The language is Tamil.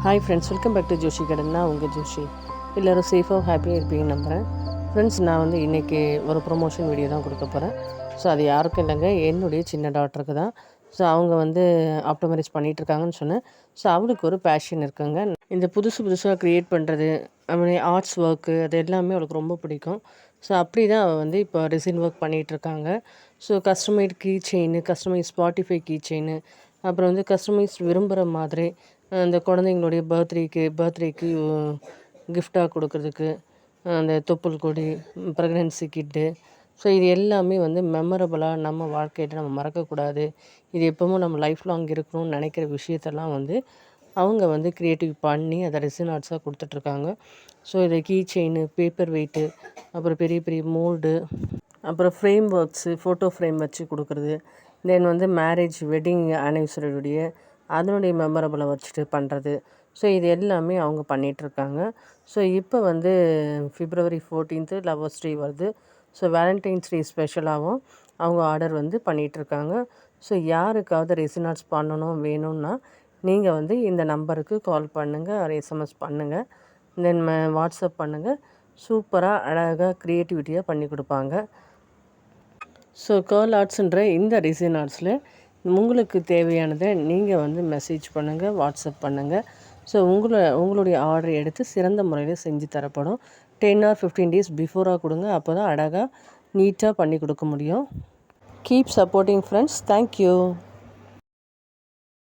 Hi friends, welcome back to Joshi கடன். நான் உங்கள் ஜோஷி. எல்லோரும் சேஃபாக ஹாப்பியாக இருப்பீங்கன்னு நம்புகிறேன். ஃப்ரெண்ட்ஸ், நான் வந்து இன்றைக்கி ஒரு ப்ரொமோஷன் வீடியோ தான் கொடுக்க போகிறேன். ஸோ அது யாருக்கும் இல்லைங்க, என்னுடைய சின்ன டாட்டருக்கு தான். ஸோ அவங்க வந்து ஆப்டோமேரிஸ் பண்ணிகிட்ருக்காங்கன்னு சொன்னேன். ஸோ அவளுக்கு ஒரு பேஷன் இருக்குங்க. இந்த புதுசாக க்ரியேட் பண்ணுறது, அப்படி ஆர்ட்ஸ் ஒர்க்கு, அது எல்லாமே அவளுக்கு ரொம்ப பிடிக்கும். ஸோ அப்படி தான் அவள் வந்து இப்போ ரெசின் ஒர்க் பண்ணிகிட்ருக்காங்க. So customised key chain, customise Spotify key chain, அப்புறம் வந்து கஸ்டமைஸ் விரும்புகிற மாதிரி அந்த குழந்தைங்களுடைய பர்த்டேக்கு கிஃப்டாக கொடுக்குறதுக்கு அந்த தொப்புள் கொடி, ப்ரெக்னென்சி கிட்டு. ஸோ இது எல்லாமே வந்து மெமரபுளாக நம்ம வாழ்க்கையில் நம்ம மறக்கக்கூடாது, இது எப்பவும் நம்ம லைஃப் லாங் இருக்கணும்னு நினைக்கிற விஷயத்தெல்லாம் வந்து அவங்க வந்து க்ரியேட்டிவ் பண்ணி அதை ரெசின் ஆர்ட்ஸாக கொடுத்துட்ருக்காங்க. ஸோ இதை கீ செயின், பேப்பர் வெயிட்டு, அப்புறம் பெரிய பெரிய மோல்டு, அப்புறம் ஃப்ரேம் ஒர்க்ஸு, ஃபோட்டோ ஃப்ரேம் வச்சு கொடுக்குறது, தென் வந்து மேரேஜ் வெட்டிங் ஆனிவர்சரியுடைய அதனுடைய மெமரபிளை வச்சுட்டு பண்ணுறது. ஸோ இது எல்லாமே அவங்க பண்ணிகிட்ருக்காங்க. ஸோ இப்போ வந்து February 14 லவ்வர்ஸ் டே வருது. ஸோ வேலண்டைன்ஸ் டே ஸ்பெஷலாகவும் அவங்க ஆர்டர் வந்து பண்ணிகிட்ருக்காங்க. ஸோ யாருக்காவது ரெசின் ஆர்ட்ஸ் பண்ணணும் வேணும்னா நீங்கள் வந்து இந்த நம்பருக்கு கால் பண்ணுங்கள், ஒரு எஸ்எம்எஸ் பண்ணுங்கள், தென் வாட்ஸ்அப் பண்ணுங்கள். சூப்பராக அழகாக க்ரியேட்டிவிட்டியாக பண்ணி கொடுப்பாங்க. ஸோ கேர்ள் ஆர்ட்ஸுன்ற இந்த டிசைன் ஆர்ட்ஸில் உங்களுக்கு தேவையானதை நீங்கள் வந்து மெசேஜ் பண்ணுங்கள், வாட்ஸ்அப் பண்ணுங்கள். ஸோ உங்களுடைய ஆர்டரை எடுத்து சிறந்த முறையில் செஞ்சு தரப்படும். 10 or 15 days பிஃபோராக கொடுங்க, அப்போ தான் அழகாக நீட்டாக பண்ணி கொடுக்க முடியும். Keep supporting friends. தேங்க்யூ.